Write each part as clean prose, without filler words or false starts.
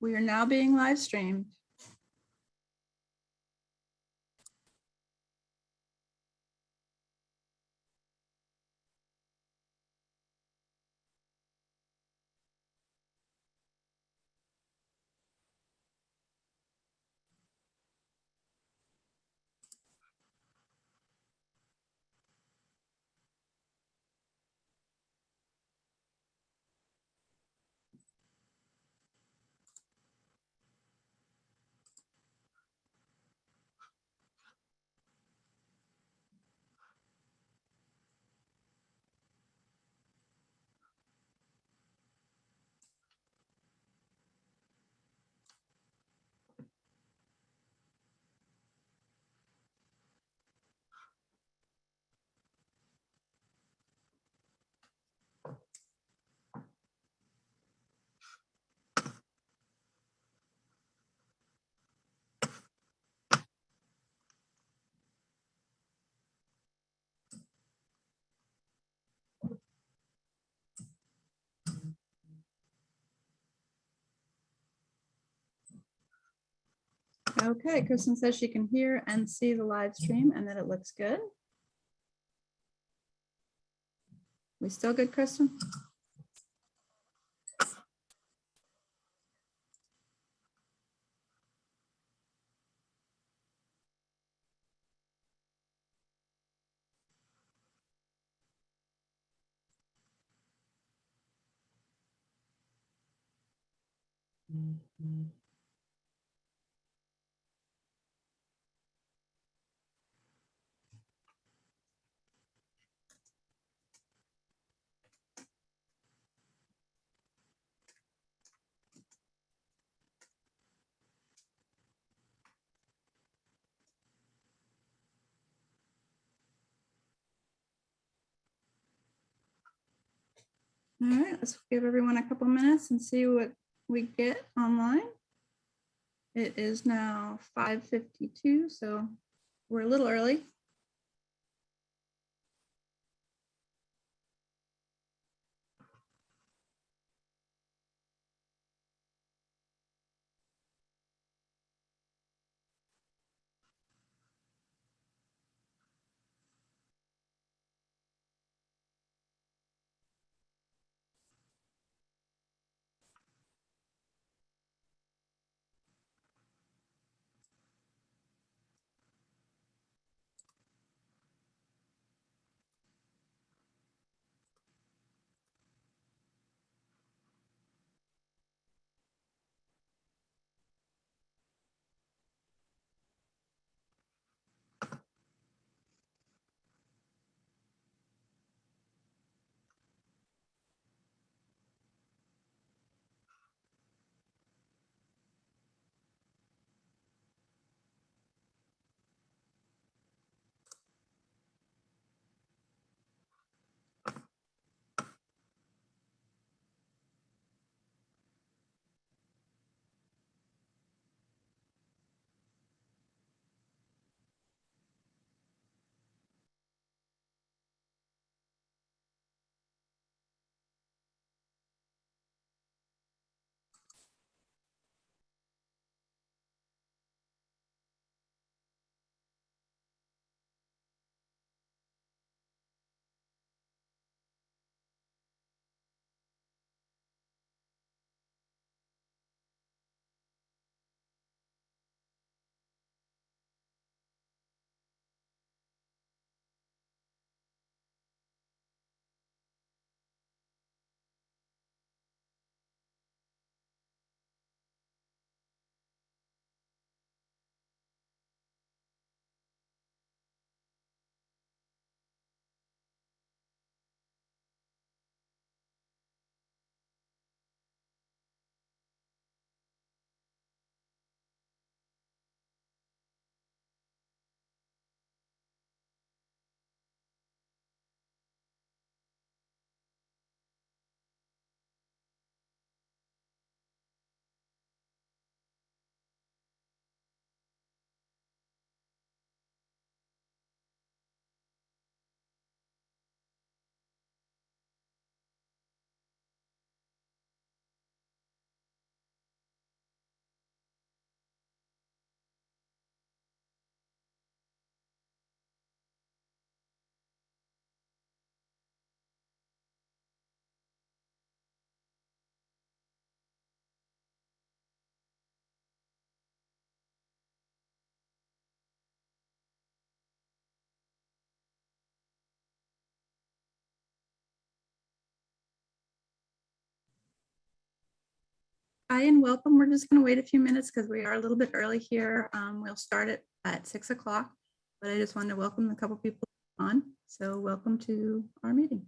We are now being live streamed. Okay, Kristen says she can hear and see the live stream and that it looks good. We still good, Kristen? All right, let's give everyone a couple minutes and see what we get online. It is now 5:52, so we're a little early. Hi and welcome. We're just going to wait a few minutes because we are a little bit early here. We'll start it at 6 o'clock, but I just wanted to welcome a couple people on. So welcome to our meeting.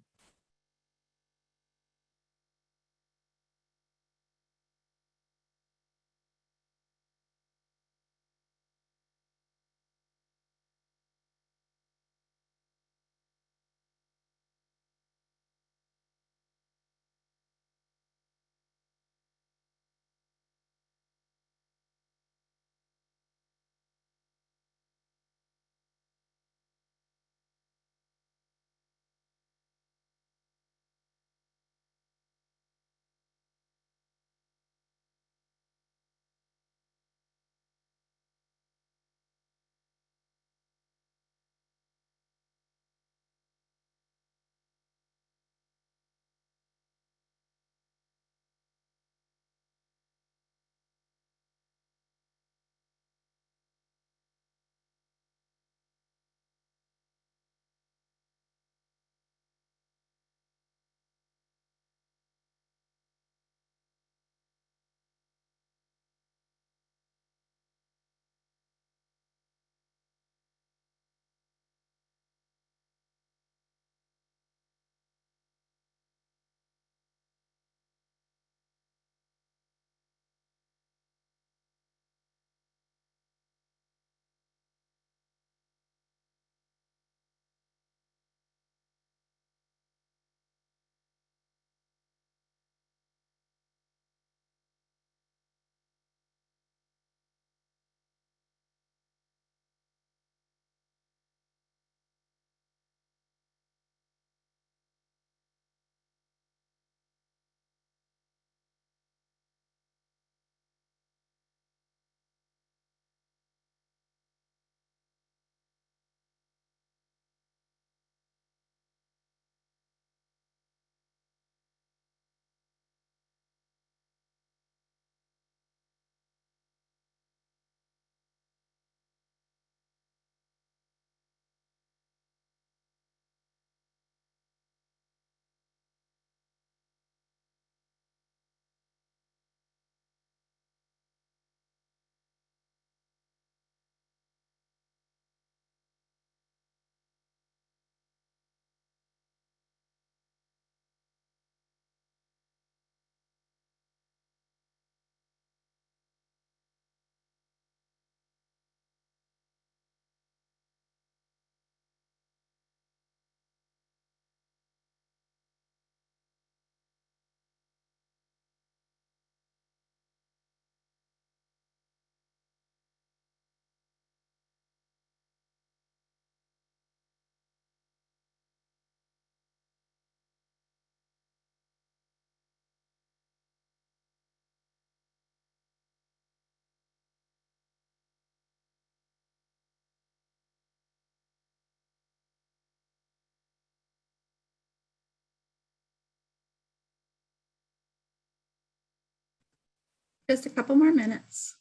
Just a couple more minutes.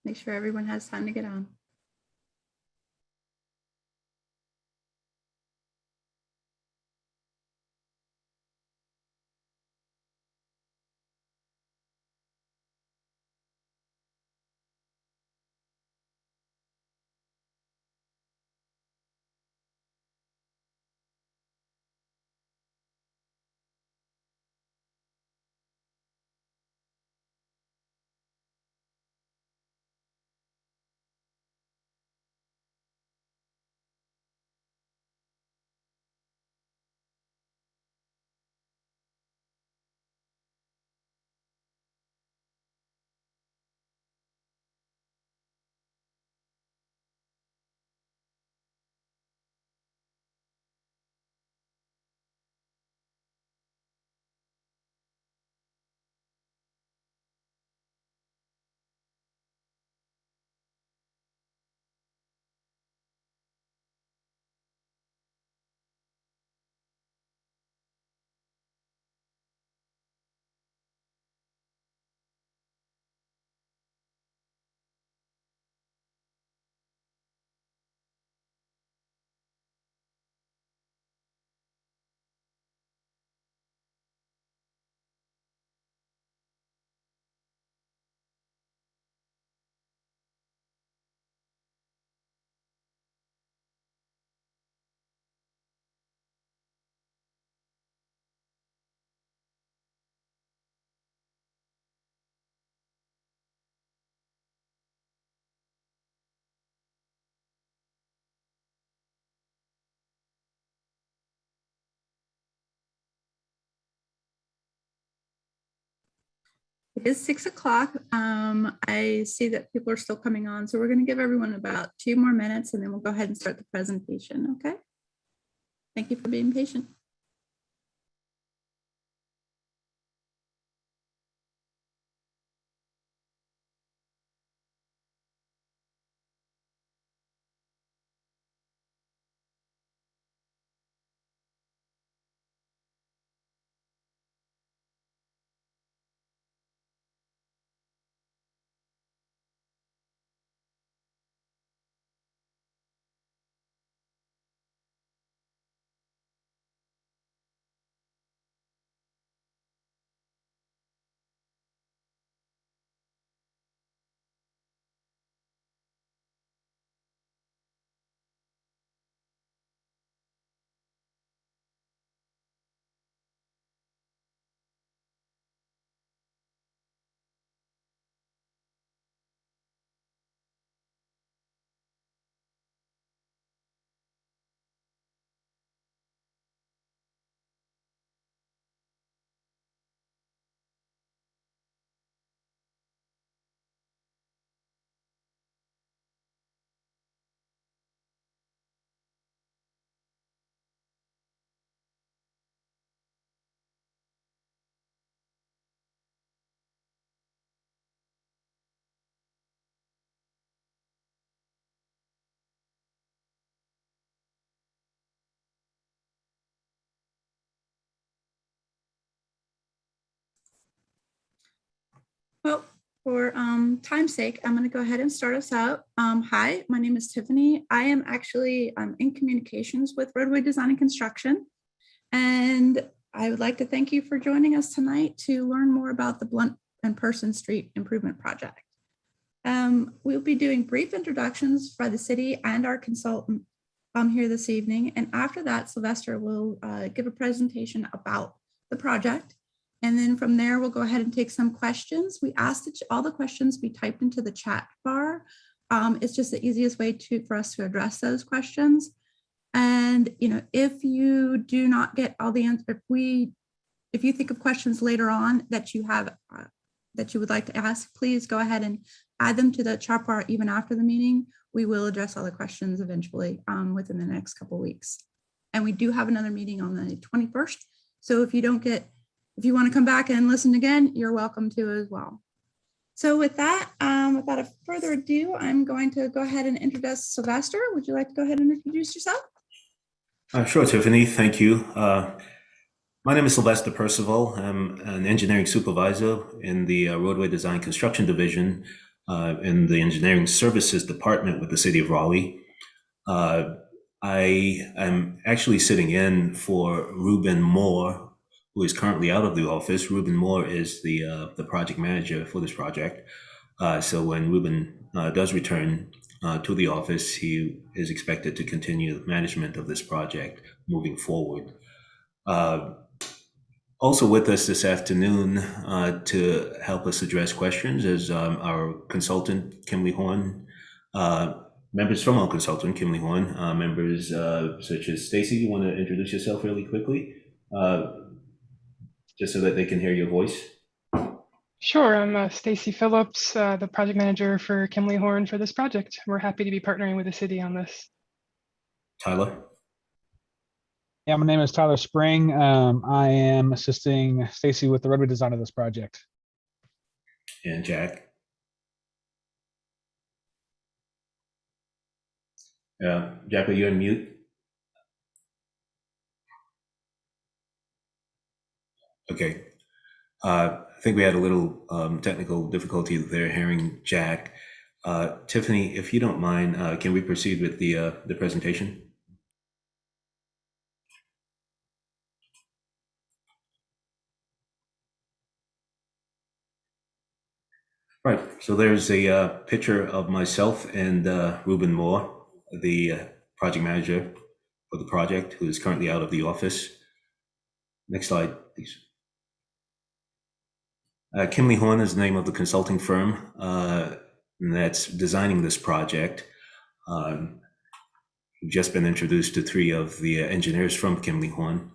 Make sure everyone has time to get on. It is 6 o'clock. I see that people are still coming on, so we're going to give everyone about 2 more minutes and then we'll go ahead and start the presentation, okay? Thank you for being patient. Well, for time's sake, I'm going to go ahead and start us out. Hi, my name is Tiffany. I am actually in communications with Roadway Design and Construction. And I would like to thank you for joining us tonight to learn more about the Blount and Person Street Improvement Project. We'll be doing brief introductions by the city and our consultant here this evening. And after that, Sylvester will give a presentation about the project. And then from there, we'll go ahead and take some questions. We asked that all the questions be typed into the chat bar. It's just the easiest way for us to address those questions. And if you do not get all the answers, if you think of questions later on that you have that you would like to ask, please go ahead and add them to the chat bar even after the meeting. We will address all the questions eventually within the next couple of weeks. And we do have another meeting on the 21st. So if you want to come back and listen again, you're welcome to as well. So with that, without a further ado, I'm going to go ahead and introduce Sylvester. Would you like to go ahead and introduce yourself? Sure, Tiffany. Thank you. My name is Sylvester Percival. I'm an engineering supervisor in the Roadway Design Construction Division in the Engineering Services Department with the City of Raleigh. I am actually sitting in for Ruben Moore, who is currently out of the office. Ruben Moore is the project manager for this project. So when Ruben does return to the office, he is expected to continue the management of this project moving forward. Also with us this afternoon to help us address questions is our consultant, Kimley Horn, members from our consultant, Kimley Horn, members such as Stacy. You want to introduce yourself really quickly, just so that they can hear your voice? Sure, I'm Stacy Phillips, the project manager for Kimley Horn for this project. We're happy to be partnering with the city on this. Tyler? Yeah, my name is Tyler Spring. I am assisting Stacy with the roadway design of this project. And Jack? Jack, are you on mute? Okay. I think we had a little technical difficulty there hearing Jack. Tiffany, if you don't mind, can we proceed with the presentation? Right, so there's a picture of myself and Ruben Moore, the project manager for the project, who is currently out of the office. Next slide, please. Kimley Horn is the name of the consulting firm that's designing this project. We've just been introduced to 3 of the engineers from Kimley Horn.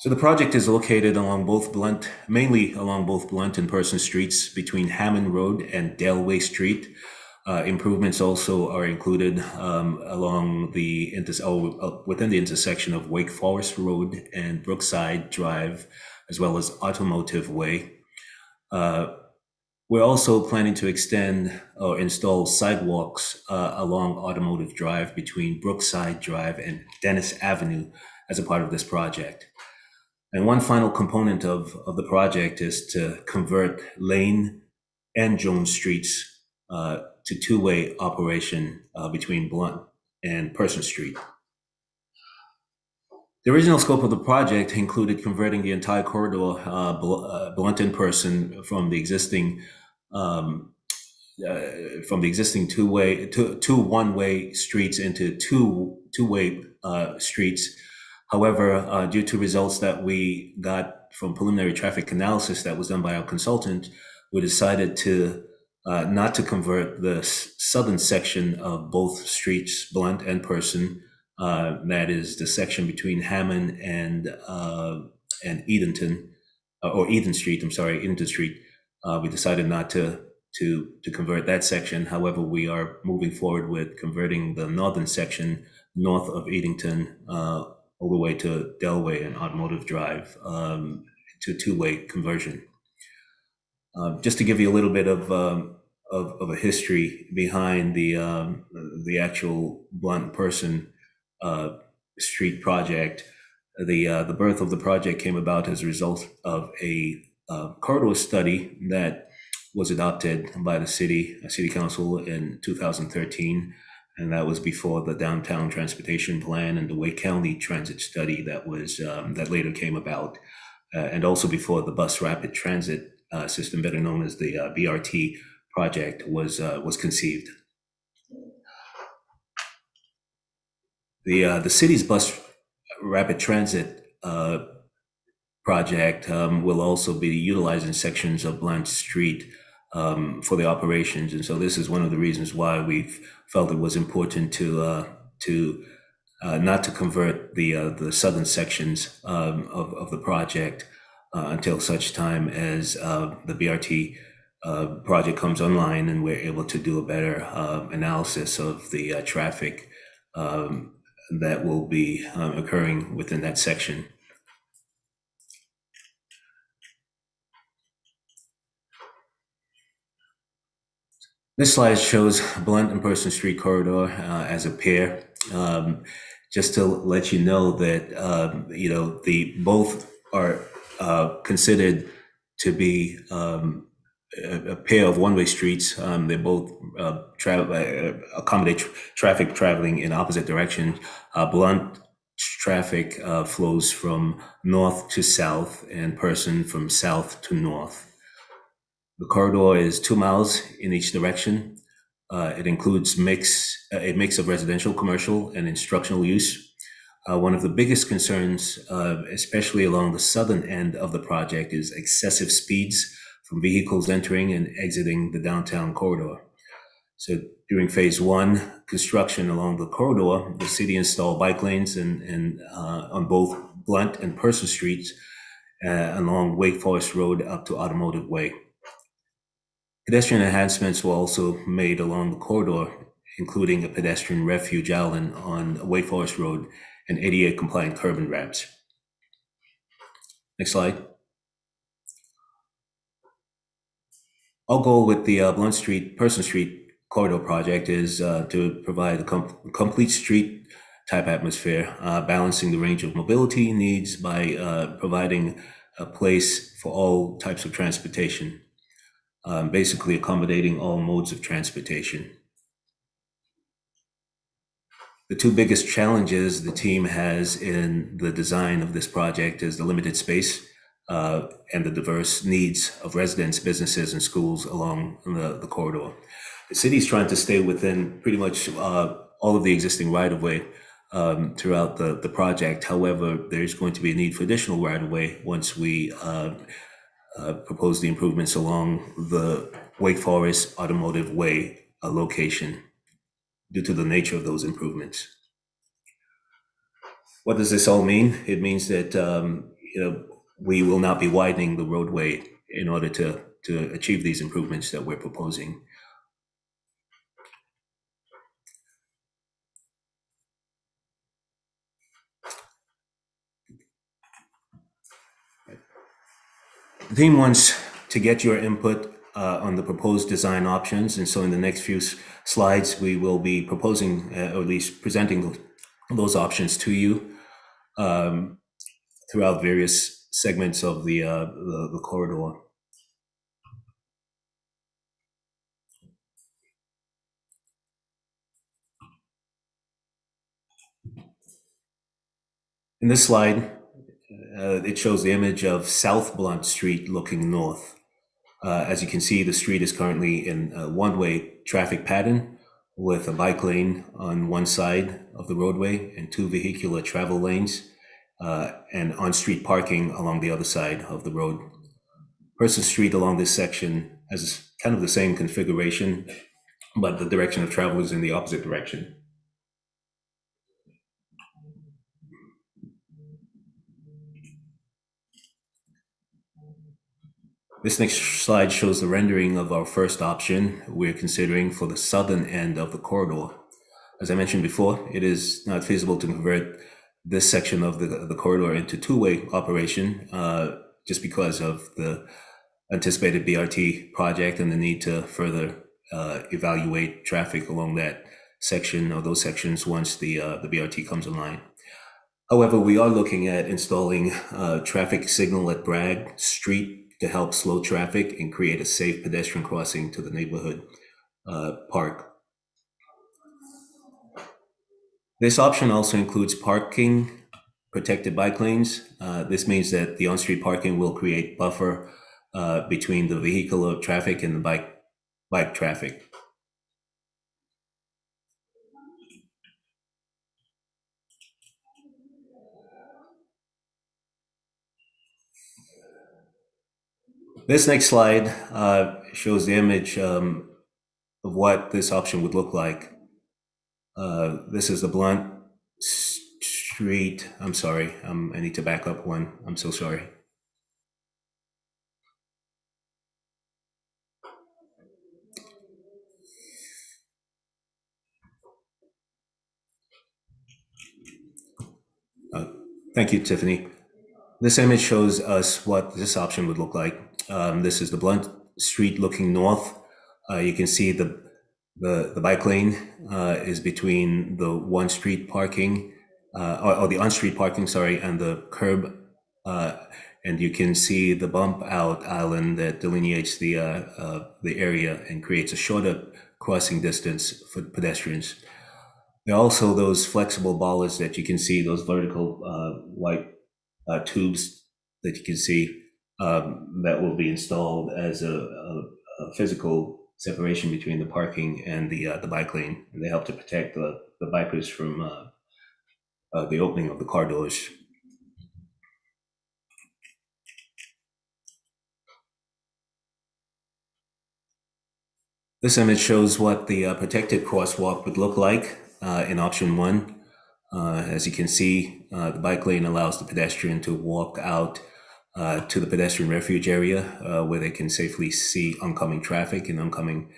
So the project is located along both Blount, mainly along both Blount and Person Streets between Hammond Road and Delaway Street. Improvements also are included along the within the intersection of Wake Forest Road and Brookside Drive, as well as Automotive Way. We're also planning to extend or install sidewalks along Automotive Drive between Brookside Drive and Dennis Avenue as a part of this project. And one final component of the project is to convert Lane and Jones Streets to two-way operation between Blount and Person Street. The original scope of the project included converting the entire corridor, Blount and Person, from the existing two one-way streets into two-way streets. However, due to results that we got from preliminary traffic analysis that was done by our consultant, we decided to not to convert the southern section of both streets, Blount and Person. That is the section between Hammond and Edenton, or Eden Street. I'm sorry, Edenton Street. We decided not to convert that section. However, we are moving forward with converting the northern section north of Edenton all the way to Delaway and Automotive Drive to two-way conversion. Just to give you a little bit of a history behind the actual Blount Person Street project, the birth of the project came about as a result of a corridor study that was adopted by the city council in 2013. And that was before the downtown transportation plan and the Wake County transit study that was that later came about, and also before the bus rapid transit system, better known as the BRT project, was conceived. The city's bus rapid transit project will also be utilizing sections of Blount Street for the operations, and so this is one of the reasons why we've felt it was important to not to convert the southern sections of the project until such time as the BRT project comes online and we're able to do a better analysis of the traffic that will be occurring within that section. This slide shows Blount and Person Street corridor as a pair. Just to let you know that both are considered to be a pair of one-way streets. They both accommodate traffic traveling in opposite directions. Blount traffic flows from north to south, and Person from south to north. The corridor is 2 miles in each direction. It includes a mix of residential, commercial, and instructional use. One of the biggest concerns, especially along the southern end of the project, is excessive speeds from vehicles entering and exiting the downtown corridor. So during phase one construction along the corridor, the city installed bike lanes and on both Blount and Person Streets along Wake Forest Road up to Automotive Way. Pedestrian enhancements were also made along the corridor, including a pedestrian refuge island on Wake Forest Road and ADA compliant curb and ramps. Next slide. Our goal with the Blount Street, Person Street corridor project is to provide a complete street type atmosphere, balancing the range of mobility needs by providing a place for all types of transportation. Basically accommodating all modes of transportation. The two biggest challenges the team has in the design of this project is the limited space and the diverse needs of residents, businesses, and schools along the corridor. The city's trying to stay within pretty much all of the existing right-of-way throughout the project. However, there's going to be a need for additional right-of-way once we propose the improvements along the Wake Forest Automotive Way location due to the nature of those improvements. What does this all mean? It means that we will not be widening the roadway in order to achieve these improvements that we're proposing. The team wants to get your input on the proposed design options, and so in the next few slides, we will be proposing, or at least presenting those options to you throughout various segments of the corridor. In this slide, it shows the image of South Blount Street looking north. As you can see, the street is currently in a one-way traffic pattern with a bike lane on one side of the roadway and 2 vehicular travel lanes and on-street parking along the other side of the road. Person Street along this section has kind of the same configuration, but the direction of travel is in the opposite direction. This next slide shows the rendering of our first option we're considering for the southern end of the corridor. As I mentioned before, it is not feasible to convert this section of the corridor into two-way operation just because of the anticipated BRT project and the need to further evaluate traffic along that section or those sections once the BRT comes online. However, we are looking at installing a traffic signal at Bragg Street to help slow traffic and create a safe pedestrian crossing to the neighborhood park. This option also includes parking protected bike lanes. This means that the on-street parking will create buffer between the vehicular traffic and the bike traffic. This next slide shows the image of what this option would look like. This is the Blount Street. I'm sorry, I need to back up one. I'm so sorry. Thank you, Tiffany. This image shows us what this option would look like. This is the Blount Street looking north. You can see the bike lane is between the on-street parking, or the on-street parking, sorry, and the curb. And you can see the bump out island that delineates the area and creates a shorter crossing distance for pedestrians. There are also those flexible bollards that you can see, those vertical white tubes that you can see that will be installed as a physical separation between the parking and the bike lane, and they help to protect the bikers from the opening of the car doors. This image shows what the protected crosswalk would look like in option 1. As you can see, the bike lane allows the pedestrian to walk out to the pedestrian refuge area where they can safely see oncoming traffic, and oncoming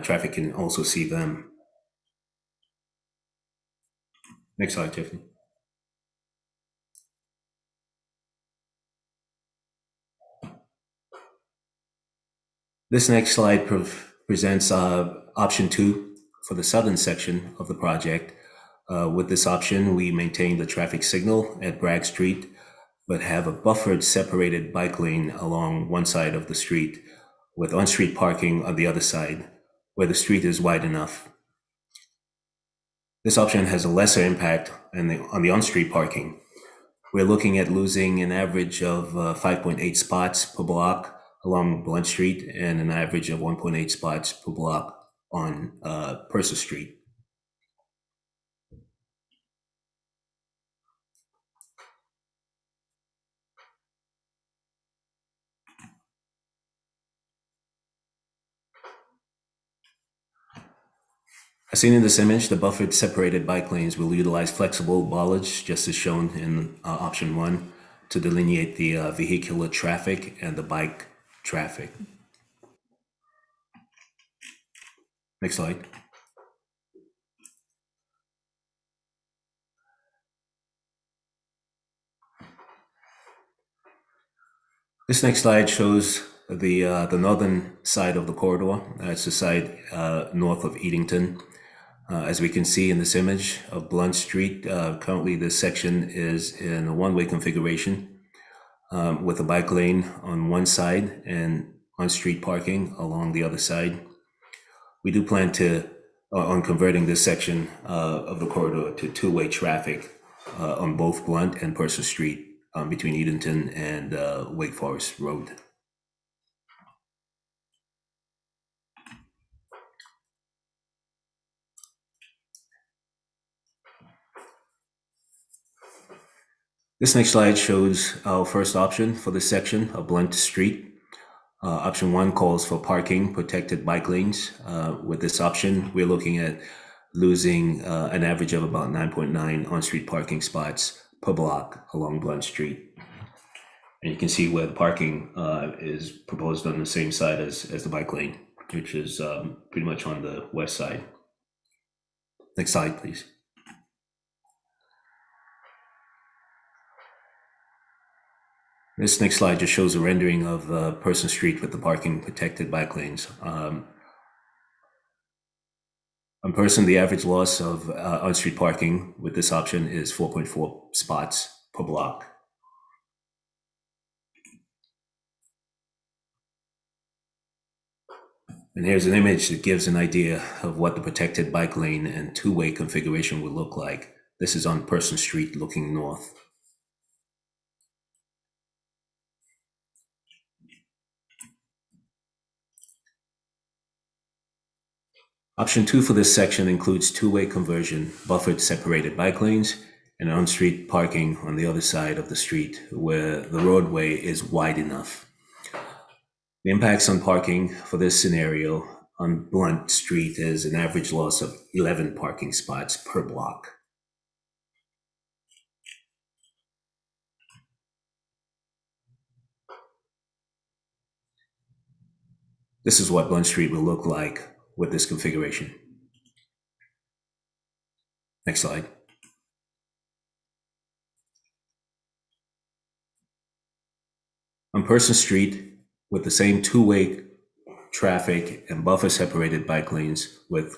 traffic can also see them. Next slide, Tiffany. This next slide presents option 2 for the southern section of the project. With this option, we maintain the traffic signal at Bragg Street, but have a buffered separated bike lane along one side of the street with on-street parking on the other side where the street is wide enough. This option has a lesser impact on the on-street parking. We're looking at losing an average of 5.8 spots per block along Blount Street and an average of 1.8 spots per block on Purser Street. As seen in this image, the buffered separated bike lanes will utilize flexible bollards, just as shown in option 1, to delineate the vehicular traffic and the bike traffic. Next slide. This next slide shows the northern side of the corridor. It's the side north of Edenton. As we can see in this image of Blount Street, currently this section is in a one-way configuration with a bike lane on one side and on-street parking along the other side. We do plan on converting this section of the corridor to two-way traffic on both Blount and Person Street between Edenton and Wake Forest Road. This next slide shows our first option for this section of Blount Street. Option 1 calls for parking protected bike lanes. With this option, we're looking at losing an average of about 9.9 on-street parking spots per block along Blount Street. And you can see where the parking is proposed on the same side as the bike lane, which is pretty much on the west side. Next slide, please. This next slide just shows a rendering of Person Street with the parking protected bike lanes. On Person, the average loss of on-street parking with this option is 4.4 spots per block. And here's an image that gives an idea of what the protected bike lane and two-way configuration would look like. This is on Person Street looking north. Option 2 for this section includes two-way conversion, buffered separated bike lanes, and on-street parking on the other side of the street where the roadway is wide enough. The impacts on parking for this scenario on Blount Street is an average loss of 11 parking spots per block. This is what Blount Street will look like with this configuration. Next slide. On Person Street, with the same two-way traffic and buffer separated bike lanes with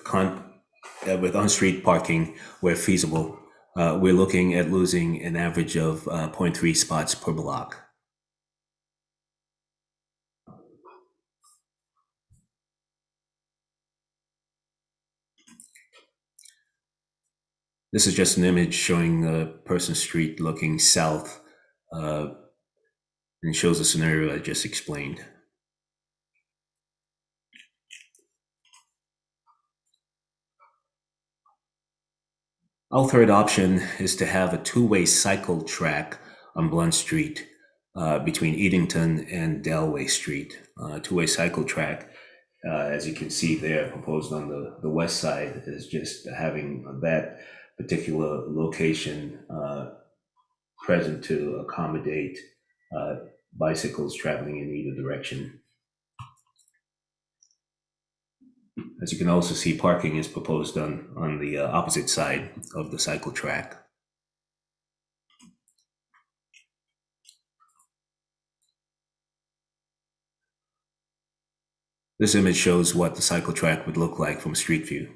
on-street parking where feasible, we're looking at losing an average of 0.3 spots per block. This is just an image showing Person Street looking south and shows the scenario I just explained. Our third option is to have a two-way cycle track on Blount Street between Edenton and Delway Street. Two-way cycle track, as you can see there, proposed on the west side, is just having that particular location present to accommodate bicycles traveling in either direction. As you can also see, parking is proposed on the opposite side of the cycle track. This image shows what the cycle track would look like from street view.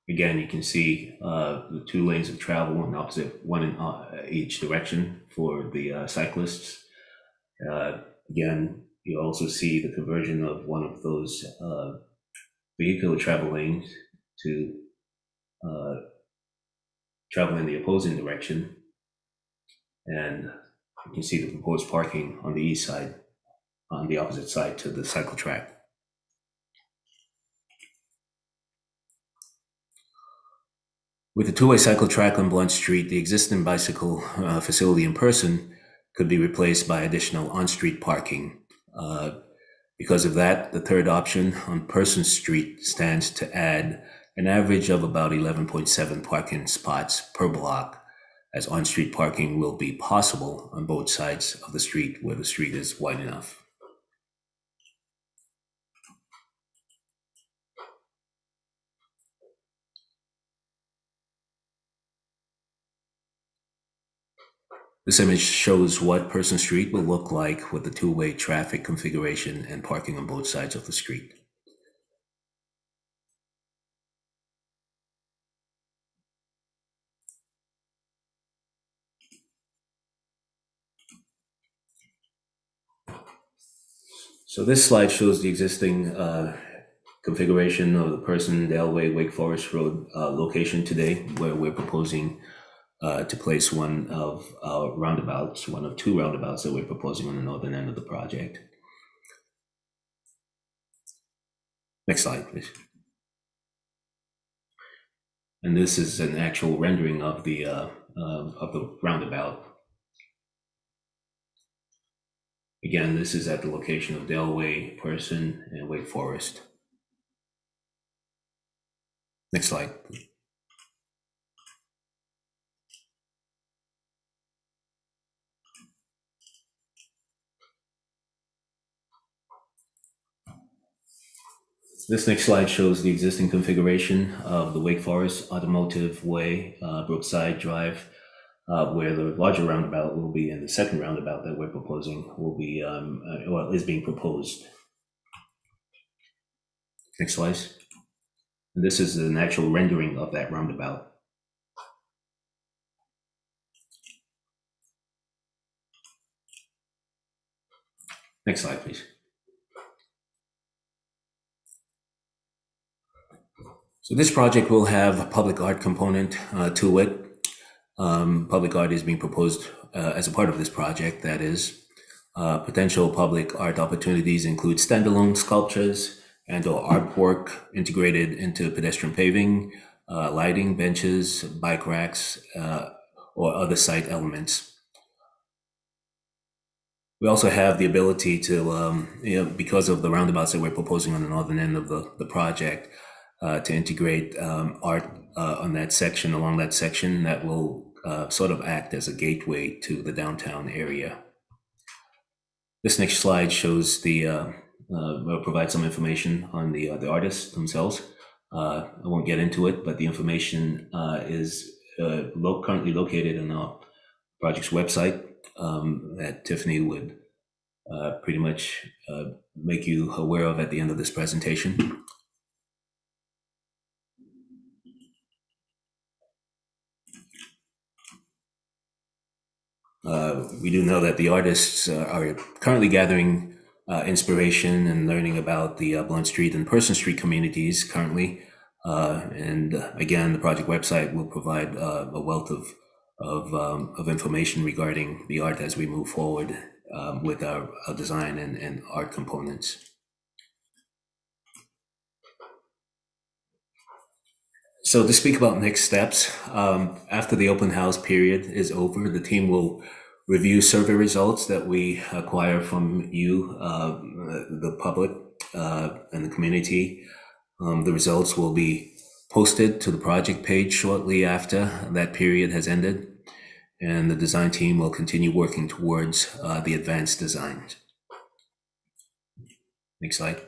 Again, you can see the two lanes of travel in opposite, one in each direction for the cyclists. Again, you also see the conversion of one of those vehicular travel lanes to travel in the opposing direction. And you can see the proposed parking on the east side, on the opposite side to the cycle track. With the two-way cycle track on Blount Street, the existing bicycle facility in Person could be replaced by additional on-street parking. Because of that, the third option on Person Street stands to add an average of about 11.7 parking spots per block as on-street parking will be possible on both sides of the street where the street is wide enough. This image shows what Person Street will look like with the two-way traffic configuration and parking on both sides of the street. So this slide shows the existing configuration of the Person, Delaware, Wake Forest Road location today, where we're proposing to place one of our roundabouts, one of two roundabouts that we're proposing on the northern end of the project. Next slide, please. And this is an actual rendering of the roundabout. Again, this is at the location of Delaware, Person, and Wake Forest. Next slide. This next slide shows the existing configuration of the Wake Forest Automotive Way, Brookside Drive, where the larger roundabout will be, and the second roundabout that we're proposing will be, well, is being proposed. Next slide. And this is an actual rendering of that roundabout. Next slide, please. So this project will have a public art component to it. Public art is being proposed as a part of this project. That is, potential public art opportunities include standalone sculptures and/or artwork integrated into pedestrian paving, lighting, benches, bike racks, or other site elements. We also have the ability to, because of the roundabouts that we're proposing on the northern end of the project, to integrate art on that section, along that section, that will sort of act as a gateway to the downtown area. This next slide shows will provide some information on the artists themselves. I won't get into it, but the information is currently located on our project's website that Tiffany would pretty much make you aware of at the end of this presentation. We do know that the artists are currently gathering inspiration and learning about the Blount Street and Person Street communities currently. And again, the project website will provide a wealth of information regarding the art as we move forward with our design and art components. So to speak about next steps, after the open house period is over, the team will review survey results that we acquire from you, the public, and the community. The results will be posted to the project page shortly after that period has ended, and the design team will continue working towards the advanced designs. Next slide.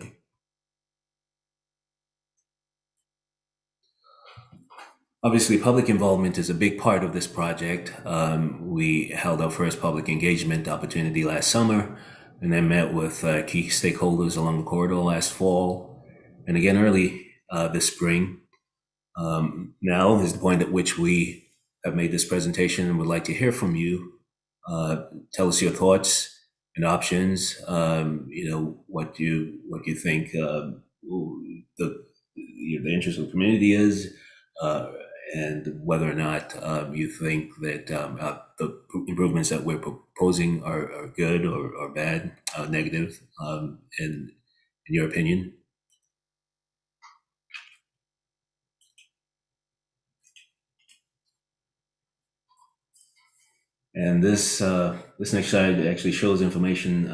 Obviously, public involvement is a big part of this project. We held our first public engagement opportunity last summer, and then met with key stakeholders along the corridor last fall, and again early this spring. Now is the point at which we have made this presentation and would like to hear from you. Tell us your thoughts and options. What you think the interest of the community is. And whether or not you think that the improvements that we're proposing are good or bad, negative, in your opinion. And this next slide actually shows information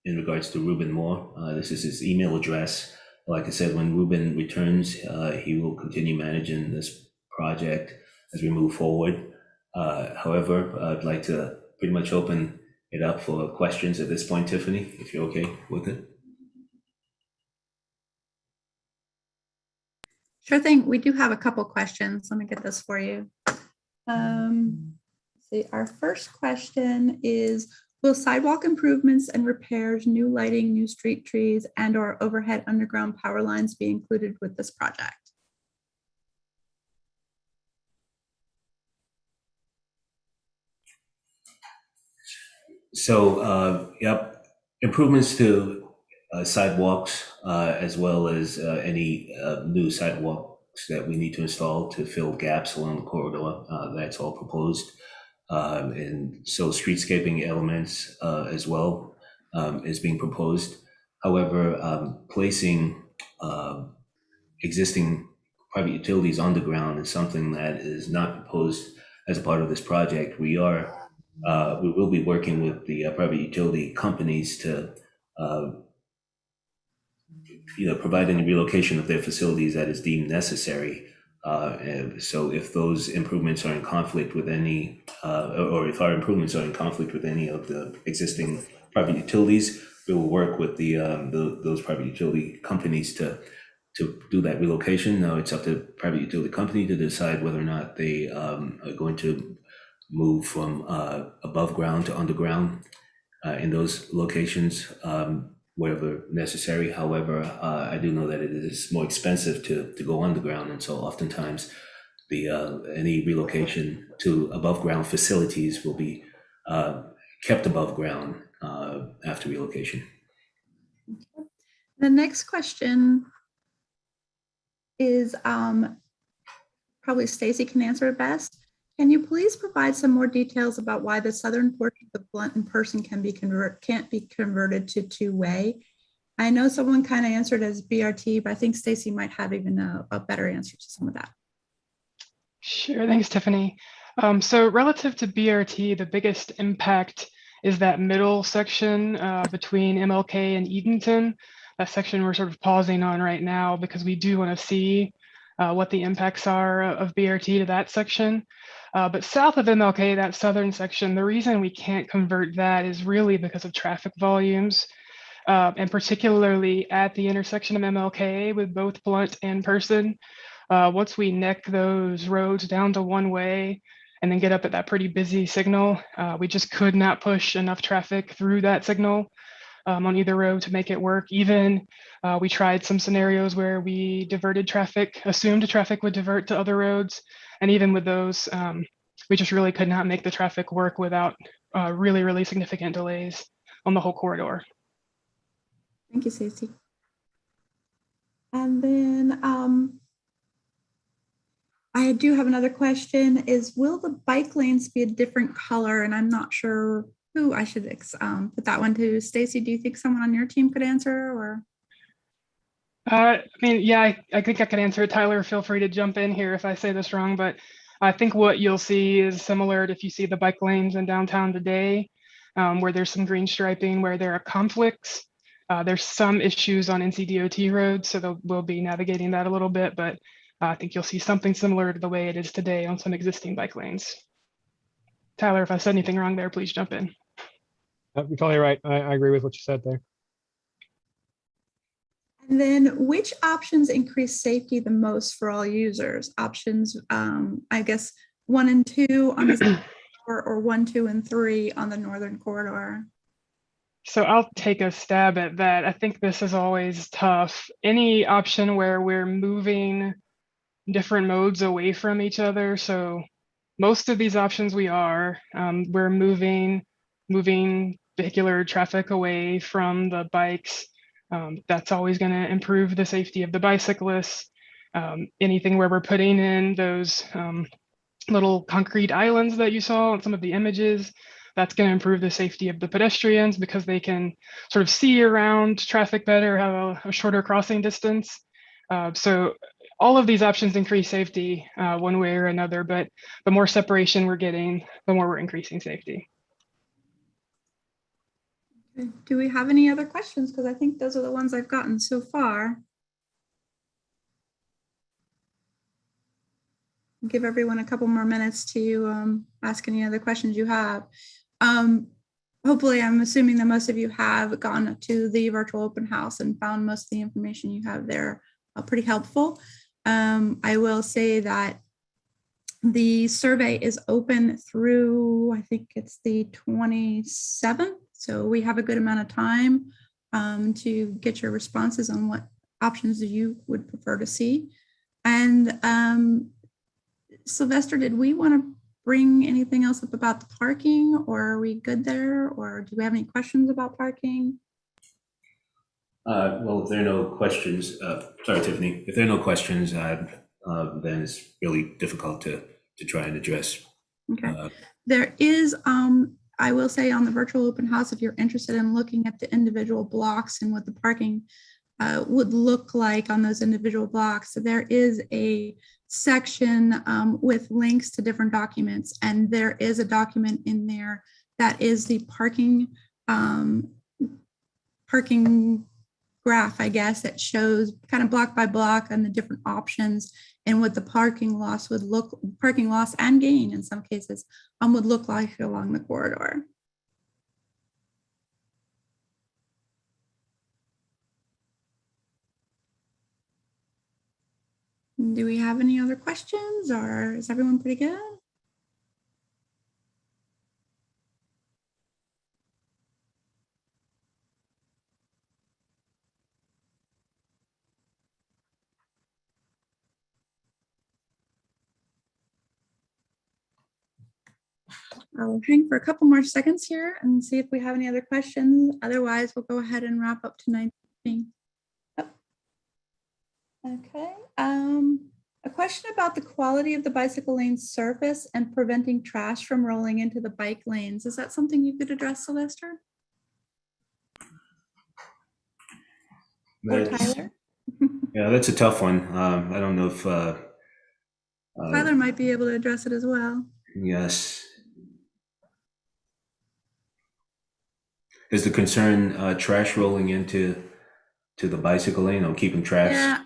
in regards to Ruben Moore. This is his email address. Like I said, when Ruben returns, he will continue managing this project as we move forward. However, I'd like to pretty much open it up for questions at this point, Tiffany, if you're okay with it. Sure thing. We do have a couple questions. Let me get this for you. See, our first question is, will sidewalk improvements and repairs, new lighting, new street trees, and or overhead underground power lines be included with this project? So, yep, improvements to sidewalks, as well as any new sidewalks that we need to install to fill gaps along the corridor. That's all proposed. And so streetscaping elements as well is being proposed. However, placing existing private utilities underground is something that is not proposed as a part of this project. We will be working with the private utility companies to provide any relocation of their facilities that is deemed necessary. And so if those improvements are in conflict with any, or if our improvements are in conflict with any of the existing private utilities, we will work with those private utility companies to do that relocation. Now it's up to the private utility company to decide whether or not they are going to move from above ground to underground in those locations, wherever necessary. However, I do know that it is more expensive to go underground, and so oftentimes any relocation to above ground facilities will be kept above ground after relocation. The next question is probably Stacy can answer it best. Can you please provide some more details about why the southern portion of the Blount in person can't be converted to two-way? I know someone kind of answered as BRT, but I think Stacy might have even a better answer to some of that. Sure, thanks, Tiffany. So relative to BRT, the biggest impact is that middle section between MLK and Edenton. That section we're sort of pausing on right now because we do want to see what the impacts are of BRT to that section. But south of MLK, that southern section, the reason we can't convert that is really because of traffic volumes, and particularly at the intersection of MLK with both Blount and Person. Once we neck those roads down to one way and then get up at that pretty busy signal, we just could not push enough traffic through that signal on either road to make it work. Even we tried some scenarios where we diverted traffic, assumed traffic would divert to other roads. And even with those, we just really could not make the traffic work without really, really significant delays on the whole corridor. Thank you, Stacy. And then I do have another question is, will the bike lanes be a different color? And I'm not sure who I should put that one to. Stacy, do you think someone on your team could answer, or? I mean, yeah, I think I could answer it. Tyler, feel free to jump in here if I say this wrong, but I think what you'll see is similar to if you see the bike lanes in downtown today, where there's some green striping, where there are conflicts. There's some issues on NCDOT roads, so we'll be navigating that a little bit, but I think you'll see something similar to the way it is today on some existing bike lanes. Tyler, if I said anything wrong there, please jump in. You're totally right. I agree with what you said there. And then which options increase safety the most for all users? Options, I guess, 1 and 2 on the or 1, 2, and 3 on the northern corridor. So I'll take a stab at that. I think this is always tough. Any option where we're moving different modes away from each other. So most of these options we're moving vehicular traffic away from the bikes. That's always going to improve the safety of the bicyclists. Anything where we're putting in those little concrete islands that you saw in some of the images, that's going to improve the safety of the pedestrians because they can sort of see around traffic better, have a shorter crossing distance. So all of these options increase safety one way or another, but the more separation we're getting, the more we're increasing safety. Okay. Do we have any other questions? Because I think those are the ones I've gotten so far. give everyone a couple more minutes to ask any other questions you have. Hopefully, I'm assuming that most of you have gone to the virtual open house and found most of the information you have there pretty helpful. I will say that the survey is open through, I think it's the 27th. So we have a good amount of time to get your responses on what options you would prefer to see. And Sylvester, did we want to bring anything else up about the parking, or are we good there? Or do we have any questions about parking? Well, if there are no questions, sorry, Tiffany, if there are no questions, then it's really difficult to try and address. Okay. There is, I will say on the virtual open house, if you're interested in looking at the individual blocks and what the parking would look like on those individual blocks, so there is a section with links to different documents, and there is a document in there that is the parking graph, I guess, that shows kind of block by block and the different options and what the parking loss and gain in some cases would look like along the corridor. Do we have any other questions, or is everyone pretty good? I'll hang for a couple more seconds here and see if we have any other questions. Otherwise, we'll go ahead and wrap up tonight's meeting. Oh. Okay. A question about the quality of the bicycle lane surface and preventing trash from rolling into the bike lanes. Is that something you could address, Sylvester? Or Tyler? Yeah, that's a tough one. I don't know if Tyler might be able to address it as well. Yes. Is the concern trash rolling into the bicycle lane? I'm keeping trash.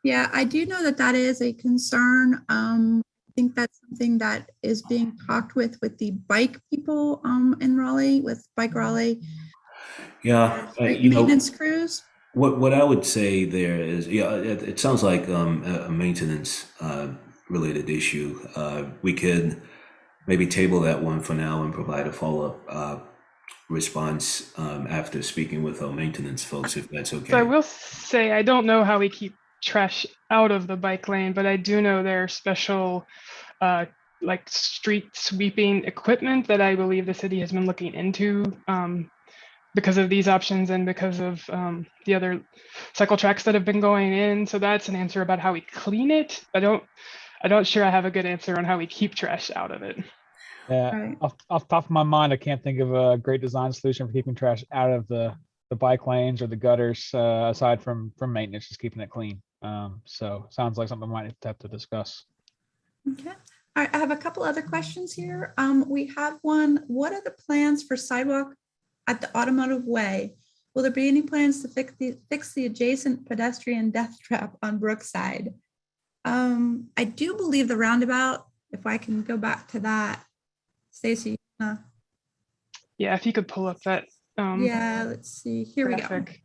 Yeah, I do know that is a concern. I think that's something that is being talked with the bike people in Raleigh, with Bike Raleigh. Yeah, maintenance crews. What I would say there is, it sounds like a maintenance related issue. We could maybe table that one for now and provide a follow-up response after speaking with our maintenance folks, if that's okay. So I will say, I don't know how we keep trash out of the bike lane, but I do know there are special like street sweeping equipment that I believe the city has been looking into because of these options and because of the other cycle tracks that have been going in. So that's an answer about how we clean it. I'm not sure I have a good answer on how we keep trash out of it. Yeah, Right. off the top of my mind, I can't think of a great design solution for keeping trash out of the bike lanes or the gutters, aside from maintenance, just keeping it clean. So sounds like something we might have to discuss. Okay. All right, I have a couple other questions here. We have one. What are the plans for sidewalk at the Automotive Way? Will there be any plans to fix the adjacent pedestrian death trap on Brookside? I do believe the roundabout, if I can go back to that, Stacy. Yeah, if you could pull up that. Yeah, let's see. Here graphic. we go.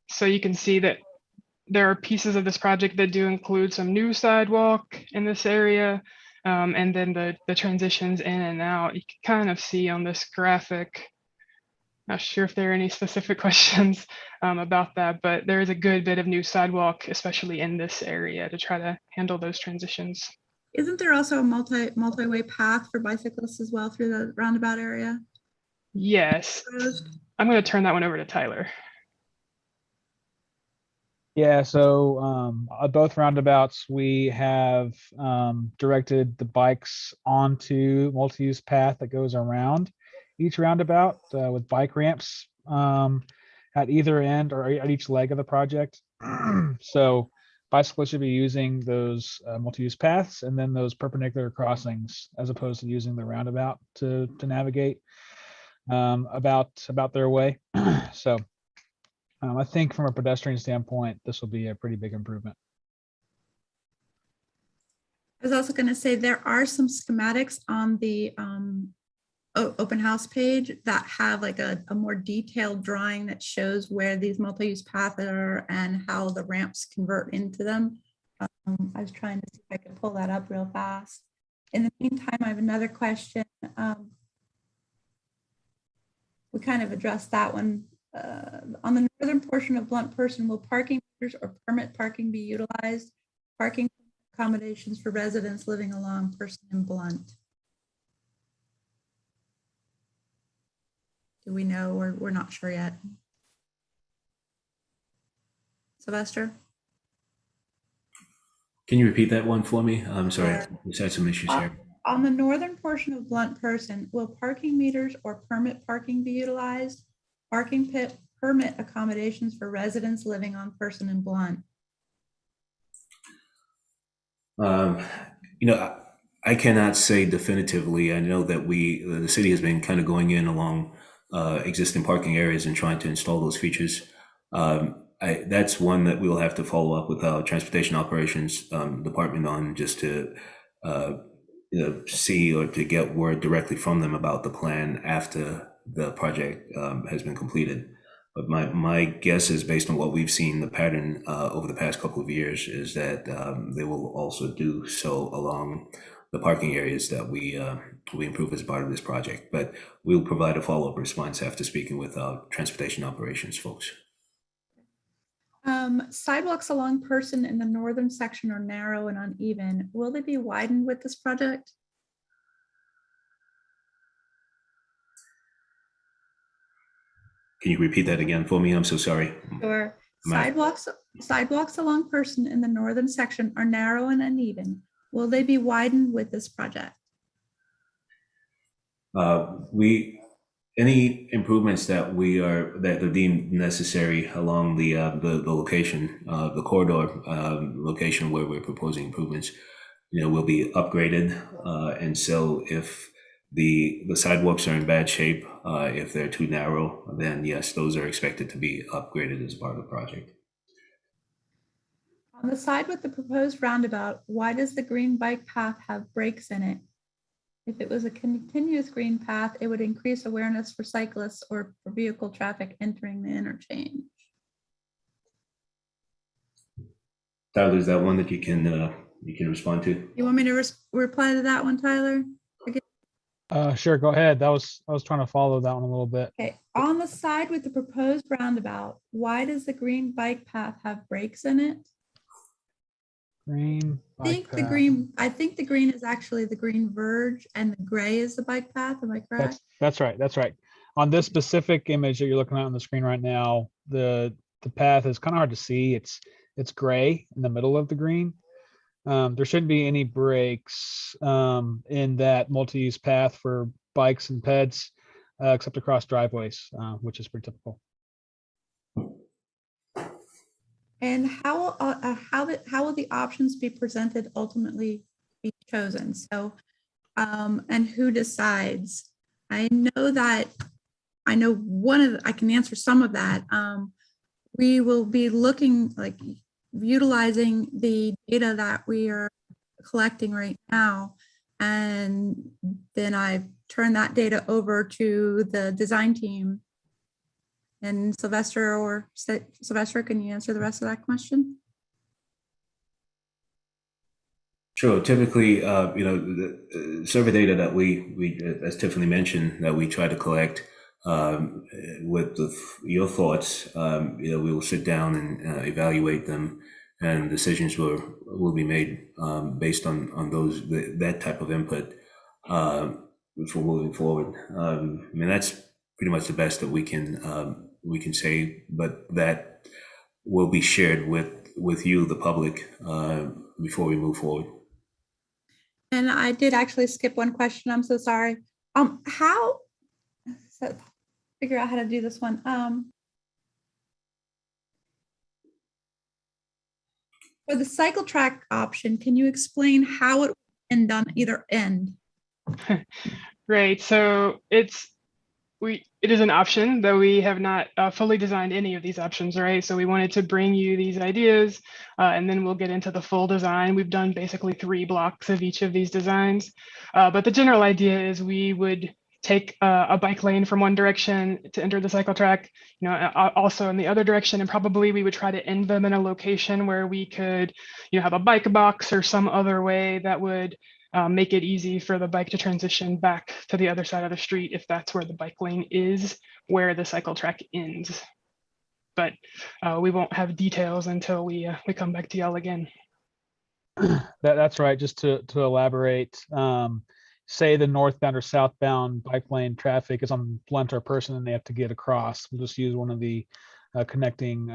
So you can see that there are pieces of this project that do include some new sidewalk in this area, and then the transitions in and out. You can kind of see on this graphic. Not sure if there are any specific questions about that, but there is a good bit of new sidewalk, especially in this area, to try to handle those transitions. Isn't there also a multi-way path for bicyclists as well through the roundabout area? Yes. I'm going to turn that one over to Tyler. Yeah, so at both roundabouts, we have directed the bikes onto multi-use path that goes around each roundabout with bike ramps at either end or at each leg of the project. So bicyclists should be using those multi-use paths and then those perpendicular crossings as opposed to using the roundabout to navigate about their way. So I think from a pedestrian standpoint, this will be a pretty big improvement. I was also going to say there are some schematics on the open house page that have like a more detailed drawing that shows where these multi-use paths are and how the ramps convert into them. I was trying to see if I could pull that up real fast. In the meantime, I have another question. We kind of addressed that one. On the northern portion of Blount Person, will parking meters or permit parking be utilized? Parking accommodations for residents living along Person and Blount. Do we know, or we're not sure yet? Sylvester? Can you repeat that one for me? I'm sorry, Sure. we had some issues here. On the northern portion of Blount Person, will parking meters or permit parking be utilized? Parking permit accommodations for residents living on Person and Blount. You know, I cannot say definitively. I know that the city has been kind of going in along existing parking areas and trying to install those features. That's one that we'll have to follow up with our transportation operations department on, just to see or to get word directly from them about the plan after the project has been completed. But my guess is, based on what we've seen, the pattern over the past couple of years, is that they will also do so along the parking areas that we improve as part of this project. But we'll provide a follow-up response after speaking with our transportation operations folks. Sidewalks along Person in the northern section are narrow and uneven. Will they be widened with this project? Can you repeat that again for me? I'm so sorry. Sure. Sidewalks along Person in the northern section are narrow and uneven. Will they be widened with this project? Any improvements that are deemed necessary along the location, the corridor location where we're proposing improvements, will be upgraded. And so if the sidewalks are in bad shape, if they're too narrow, then yes, those are expected to be upgraded as part of the project. On the side with the proposed roundabout, why does the green bike path have brakes in it? If it was a continuous green path, it would increase awareness for cyclists or for vehicle traffic entering the interchange. Tyler, is that one that you can respond to? You want me to reply to that one, Tyler? Sure, go ahead. I was trying to follow that one a little bit. Okay, on the side with the proposed roundabout, why does the green bike path have brakes in it? Green. I think the green is actually the green verge and the gray is the bike path. Am I correct? That's right. That's right. On this specific image that you're looking at on the screen right now, the path is kind of hard to see. It's gray in the middle of the green. There shouldn't be any breaks in that multi-use path for bikes and peds, except across driveways, which is pretty typical. And how will the options be presented ultimately be chosen? So, and who decides? I know I can answer some of that. We will be looking, like, utilizing the data that we are collecting right now. And then I turn that data over to the design team. And Sylvester, can you answer the rest of that question? Sure. Typically, the survey data that we, as Tiffany mentioned, that we try to collect with your thoughts, we will sit down and evaluate them, and decisions will be made based on that type of input for moving forward. I mean, that's pretty much the best that we can say, but that will be shared with you, the public, before we move forward. And I did actually skip one question. I'm so sorry. Figure out how to do this one. For the cycle track option, can you explain how it will end on either end? Right. So it is an option, though we have not fully designed any of these options, right? So we wanted to bring you these ideas, and then we'll get into the full design. We've done basically 3 blocks of each of these designs, but the general idea is we would take a bike lane from one direction to enter the cycle track, also in the other direction, and probably we would try to end them in a location where we could, have a bike box or some other way that would make it easy for the bike to transition back to the other side of the street if that's where the bike lane is, where the cycle track ends. But we won't have details until we come back to y'all again. That's right. Just to elaborate, say the northbound or southbound bike lane traffic is on Blount or Person and they have to get across. We'll just use one of the connecting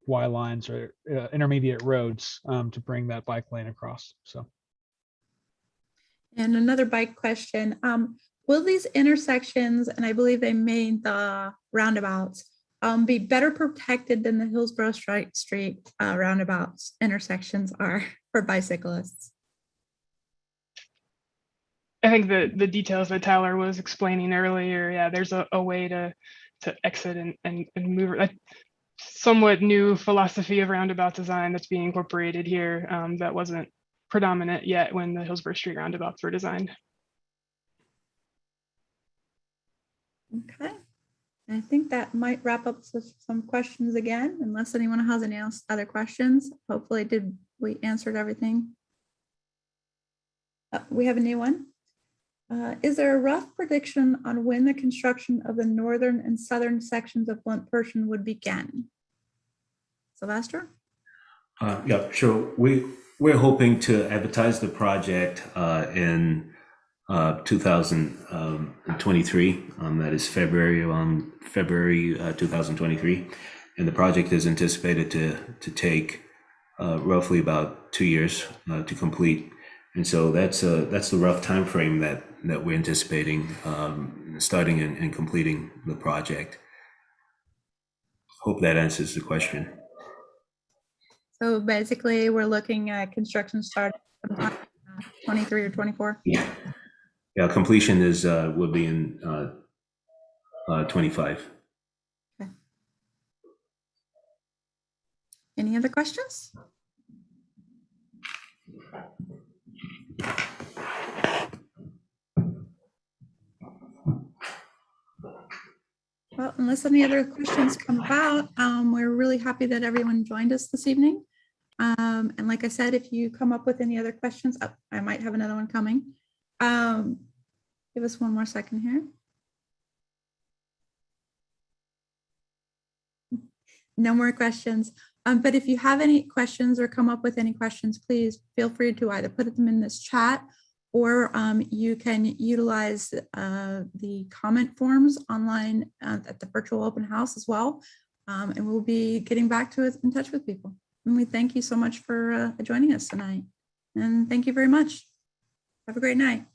Y lines or intermediate roads to bring that bike lane across. So. And another bike question, will these intersections, and I believe they made the roundabouts, be better protected than the Hillsborough Street roundabouts intersections are for bicyclists? I think the details that Tyler was explaining earlier, yeah, there's a way to exit and move. A somewhat new philosophy of roundabout design that's being incorporated here that wasn't predominant yet when the Hillsborough Street roundabouts were designed. Okay, I think that might wrap up some questions again, unless anyone has any other questions. Hopefully we answered everything. We have a new one. Is there a rough prediction on when the construction of the northern and southern sections of Blount Person would begin? Sylvester? Yeah, sure. We're hoping to advertise the project in 2023. That is February 2023, and the project is anticipated to take roughly about 2 years to complete. And so that's the rough time frame that we're anticipating starting and completing the project. Hope that answers the question. So basically, we're looking at construction start 23 or 24. Yeah, completion is will be in 25. Okay. Any other questions? Well, unless any other questions come about, we're really happy that everyone joined us this evening. And like I said, if you come up with any other questions, I might have another one coming. Give us one more second here. No more questions. But if you have any questions or come up with any questions, please feel free to either put them in this chat or you can utilize the comment forms online at the virtual open house as well. And we'll be getting back to it in touch with people. And we thank you so much for joining us tonight. And thank you very much. Have a great night.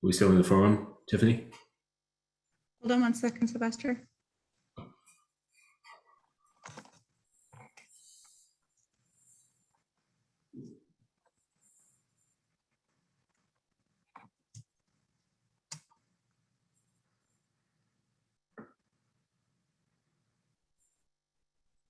Are we still in the forum, Tiffany? Hold on one second, Sylvester.